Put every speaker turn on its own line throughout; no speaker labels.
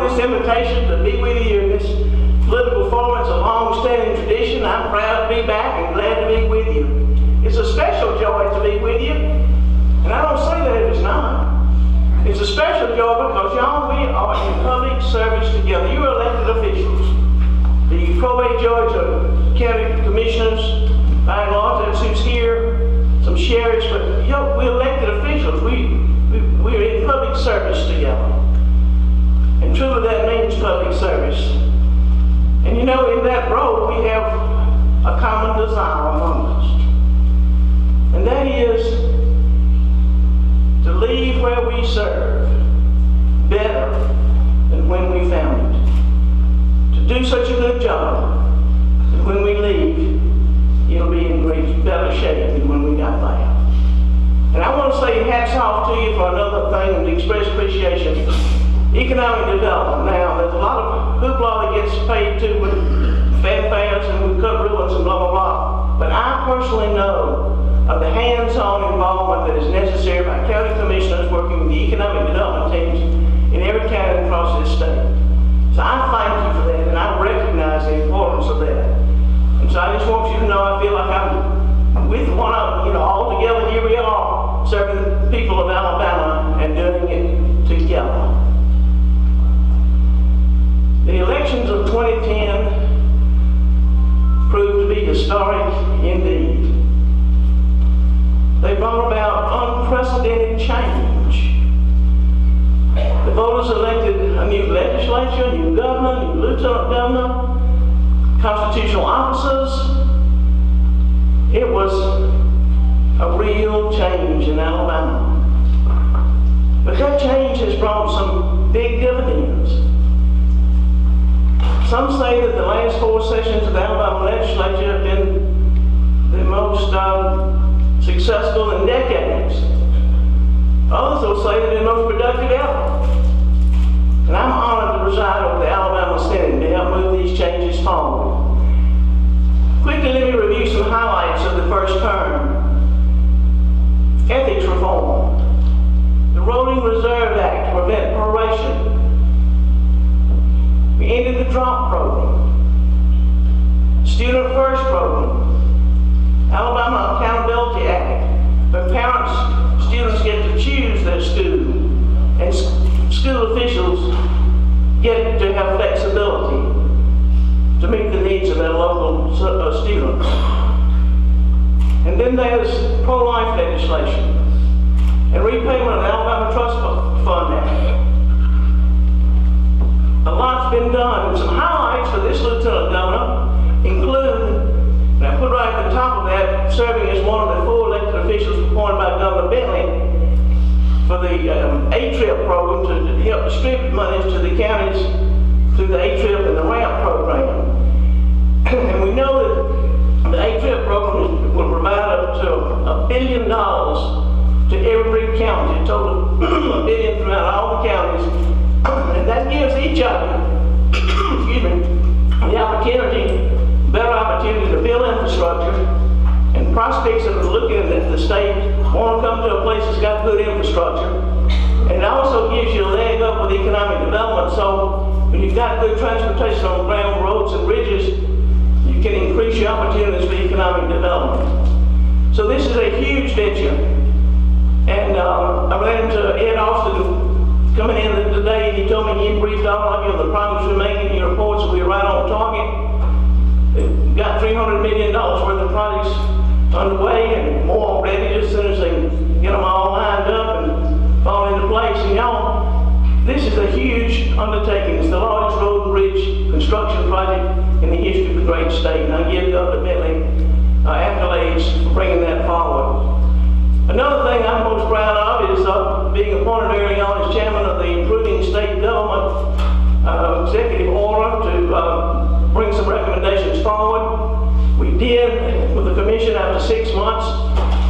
this invitation to be with you in this political performance, a long-standing tradition. I'm proud to be back and glad to be with you. It's a special joy to be with you, and I don't say that it's not. It's a special joy because y'all, we are in public service together. You are elected officials. The Probate Judge, County Commissioners, by and large, that's who's here, some sheriffs, but we're elected officials. We're in public service together. And truly that means public service. And in that role, we have a common desire among us. And that is to leave where we serve better than when we found it. To do such a good job that when we leave, it'll be in better shape than when we got there. And I want to say hats off to you for another thing and to express appreciation. Economic development. Now, there's a lot of hoopla that gets paid to with fanfares and with cut ribbons and blah, blah, blah. But I personally know of the hands-on involvement that is necessary by county commissioners working with the economic development teams in every county across this state. So I thank you for that, and I recognize the importance of that. And so I just want you to know I feel like I'm with one of them, all together. Here we are, serving the people of Alabama and doing it together. The elections of 2010 proved to be historic indeed. They brought about unprecedented change. The voters elected a new legislature, a new governor, new lieutenant governor, constitutional officers. It was a real change in Alabama. But that change has brought some big dividends. Some say that the last 4 sessions of the Alabama legislature have been the most successful in decades. Others will say they're the most productive ever. And I'm honored to preside over the Alabama Senate to help move these changes forward. Quickly, let me review some highlights of the first term. Ethics reform. The Rolling Reserve Act to prevent proration. We ended the drop program. Student First program. Alabama Accountability Act, where parents, students get to choose their school, and school officials get to have flexibility to meet the needs of their local students. And then there's pro-life legislation and repayment of the Alabama Trust Fund Act. A lot's been done, and some highlights for this lieutenant governor include, and I put right at the top of that, serving as one of the 4 elected officials appointed by Governor Bentley for the A-TRIP program to help distribute monies to the counties through the A-TRIP and the RAMP program. And we know that the A-TRIP program will provide up to $1 billion to every county, a total of $1 billion throughout all the counties. And that gives each of them, the opportunity, better opportunity to build infrastructure, and prospects that are looking at the state want to come to a place that's got good infrastructure. And it also gives you a leg up with economic development. So when you've got good transportation on ground, roads and bridges, you can increase your opportunities for economic development. So this is a huge venture. And I ran into Ed Austin coming in today, and he told me he briefed all of you on the progress we're making in your reports, and we're right on target. They've got $300 million worth of projects underway and more already, just as soon as they get them all lined up and fall into place. And y'all, this is a huge undertaking. It's the largest road and bridge construction project in the history of the great state. And I give Governor Bentley accolades for bringing that forward. Another thing I'm most proud of is being appointed early on as chairman of the Improving State Government Executive Order to bring some recommendations forward. We did with the commission after 6 months.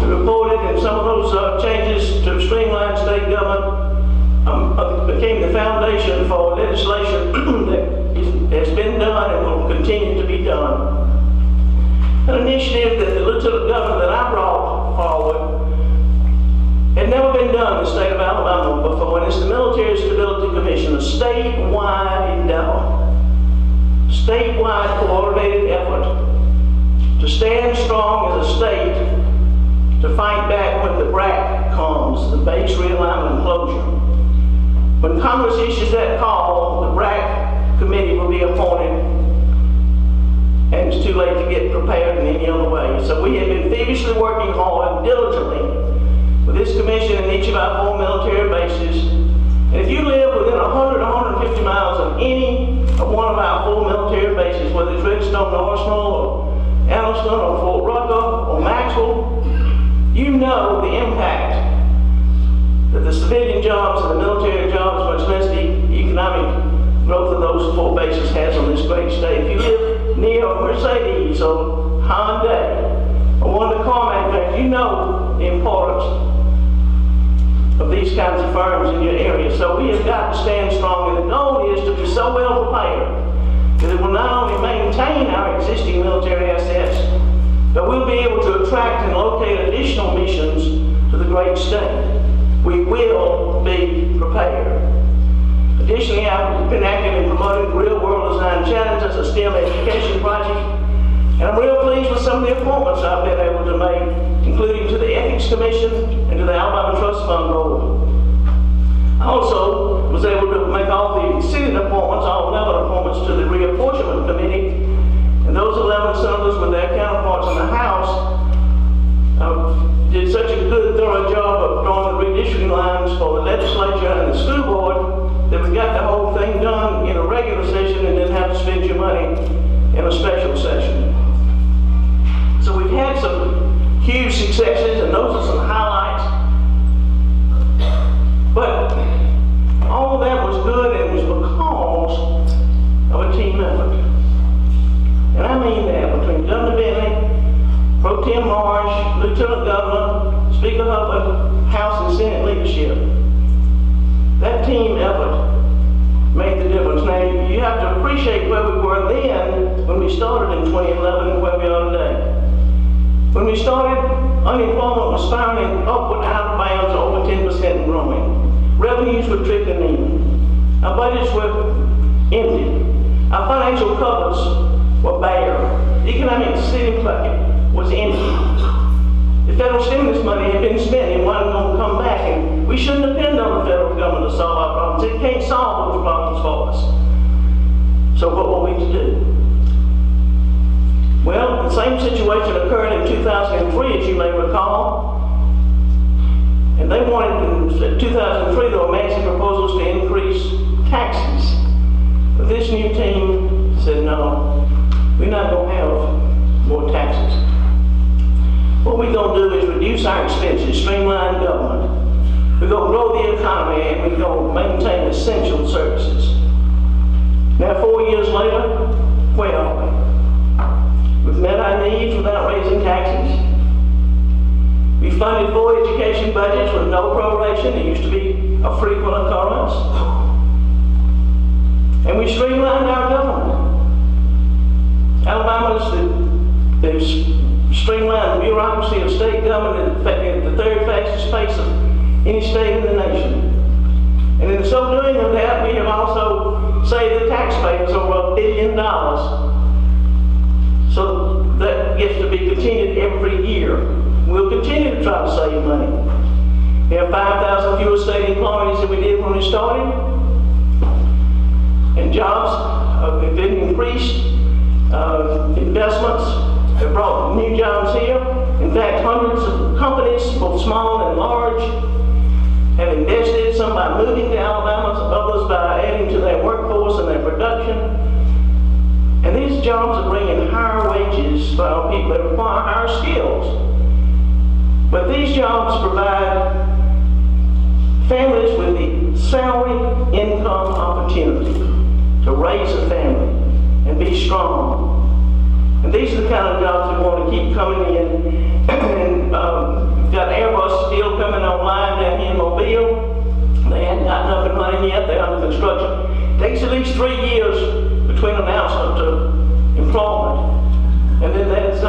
We reported, and some of those changes to streamline state government became the foundation for legislation that has been done and will continue to be done. An initiative that the lieutenant governor that I brought forward had never been done in the state of Alabama before, and established the Military Stability Commission, a statewide endeavor, statewide coordinated effort to stand strong as a state to fight back when the BRAC comes, the Base Realignment and Closure. When Congress issues that call, the BRAC committee will be appointed, and it's too late to get prepared in any other way. So we have been feverishly working hard and diligently with this commission in each of our 4 military bases. And if you live within 100 or 150 miles of any of one of our 4 military bases, whether it's Redstone Arsenal or Anniston or Fort Rucker or Maxwell, you know the impact that the civilian jobs and the military jobs, much less the economic growth of those 4 bases, has on this great state. If you live near a Mercedes or Hyundai or one of the car manufacturers, you know the importance of these kinds of firms in your area. So we have got to stand strong, and the goal is to be so well prepared that it will not only maintain our existing military assets, but we'll be able to attract and locate additional missions to the great state. We will be prepared. Additionally, I've been active in promoting the Real World Design Challenge as a STEM education project, and I'm real pleased with some of the appointments I've been able to make, including to the Ethics Commission and to the Alabama Trust Fund Board. I also was able to make all the sitting appointments, all 11 appointments to the Reapportionment Committee, and those 11 senators with their counterparts in the House did such a good, thorough job of drawing the redistricting lines for the legislature and the school board that we got the whole thing done in a regular session and didn't have to spend your money in a special session. So we've had some huge successes, and those are some highlights. But all of that was good, and it was because of a team effort. And I mean that between Governor Bentley, Pro Tem Marsh, Lieutenant Governor, Speaker Hubbard, House and Senate leadership. That team effort made the difference. Now, you have to appreciate where we were then when we started in 2011 and where we are today. When we started, unemployment was spiraling upward out of bounds, over 10% and growing. Revenues were trickling in. Our budgets were empty. Our financial cupboards were bare. Economic sitting bucket was empty. The federal stimulus money had been spent and wasn't going to come back, and we shouldn't depend on the federal government to solve our problems. It can't solve those problems for us. So what were we to do? Well, the same situation occurred in 2003, as you may recall. And they wanted, in 2003, there were massive proposals to increase taxes. But this new team said, no, we're not going to have more taxes. What we're going to do is reduce our expenses, streamline government. We're going to grow the economy, and we're going to maintain essential services. Now, 4 years later, where are we? We've met our needs without raising taxes. We funded 4 education budgets with no proration. It used to be a frequent occurrence. And we streamlined our government. They've streamlined the bureaucracy of state government at the 3rd fastest pace of any state in the nation. And in so doing of that, we have also saved the taxpayers over $1 billion. So that gets to be continued every year. We'll continue to try to save money. We have 5,000 fewer state employees than we did when we started. And jobs have been increased. Investments have brought new jobs here. In fact, hundreds of companies, both small and large, have invested, some by moving to Alabama, others by adding to their workforce and their production. And these jobs are bringing higher wages for our people that require higher skills. But these jobs provide families with the salary income opportunity to raise a family and be strong. And these are the kind of jobs we want to keep coming in. And we've got Airbus still coming online down here in Mobile. They hadn't gotten up and running yet. They're under construction. It takes at least 3 years between announcement to employment. And then there's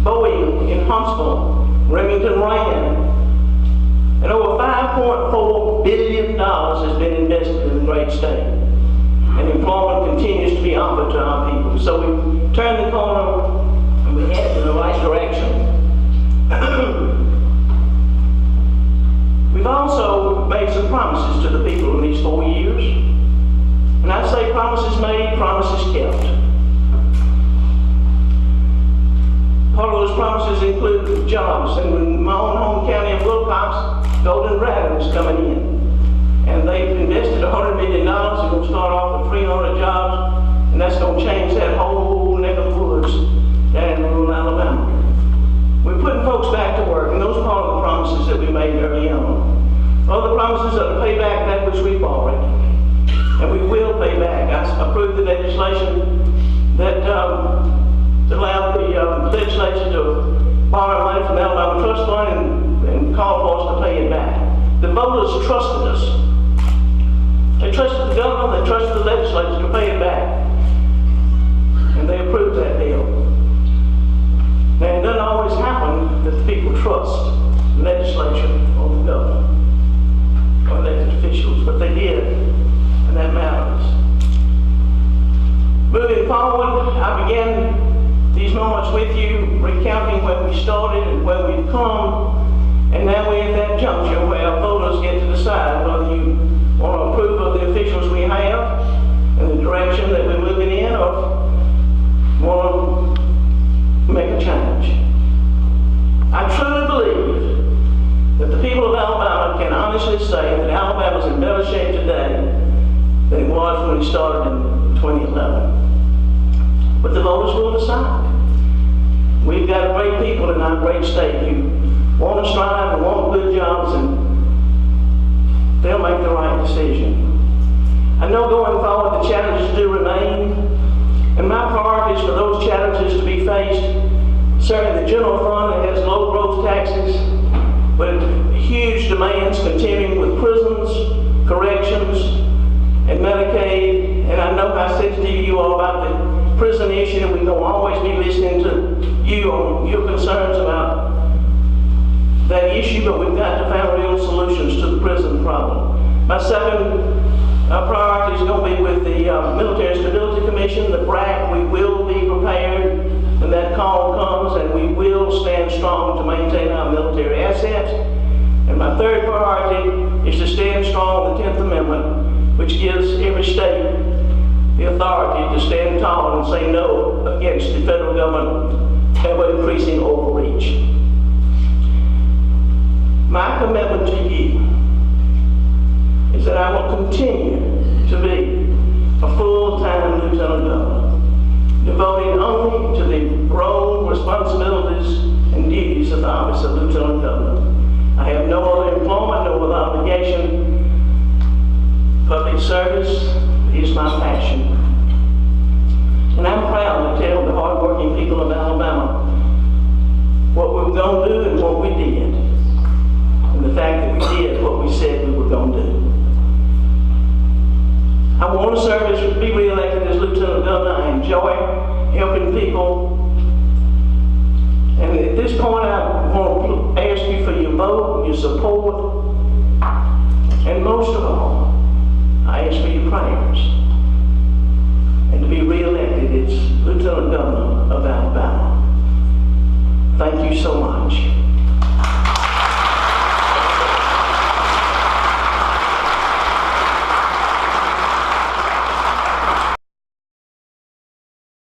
Boeing in Huntsville, Remington Rand, And over $5.4 billion has been invested in the great state. And employment continues to be offered to our people. So we turned the corner and we headed in the right direction. We've also made some promises to the people in these 4 years. And I say promises made, promises kept. Part of those promises include jobs. And in my own home county of Wilcox, Golden Dragon is coming in. And they've invested $100 million. They're going to start off with 300 jobs. And that's going to change that whole neck of the woods down in rural Alabama. We're putting folks back to work, and those are part of the promises that we made early on. Other promises are to pay back that which we borrowed. And we will pay back. I approved the legislation that allowed the legislature to borrow money from the Alabama Trust Fund and call for us to pay it back. The voters trusted us. They trusted the government, they trusted the legislature to pay it back. And they approved that bill. Now, it doesn't always happen that the people trust the legislature or the government or elected officials, but they did, and that matters. Moving forward, I began these moments with you, recounting where we started and where we've come, and now we're at that juncture where our voters get to decide whether you want to approve of the officials we have and the direction that we're moving in, or want to make a change. I truly believe that the people of Alabama can honestly say that Alabama's in better shape today than it was when it started in 2011. But the voters will decide. We've got great people in our great state who want to strive and want good jobs, and they'll make the right decision. I know going forward the challenges do remain, and my priority is for those challenges to be faced. Certainly the general fund that has low growth taxes, but huge demands continuing with prisons, corrections, and Medicaid. And I know how sensitive you are about the prison issue, and we're going to always be listening to you on your concerns about that issue, but we've got to find real solutions to the prison problem. My second priority is going to be with the Military Stability Commission, the BRAC. We will be prepared when that call comes, and we will stand strong to maintain our military assets. And my third priority is to stand strong on the 10th Amendment, which gives every state the authority to stand tall and say no against the federal government ever-increasing overreach. My commitment to you is that I will continue to be a full-time lieutenant governor, devoted only to the role, responsibilities, and duties of the office of lieutenant governor. I have no other employment, no other obligation. Public service is my passion. And I'm proud to tell the hardworking people of Alabama what we were going to do and what we did. And the fact that we did what we said we were going to do. I want to serve as, be re-elected as Lieutenant Governor. I enjoy helping people. And at this point, I want to ask you for your vote, your support, and most of all, I ask for your prayers.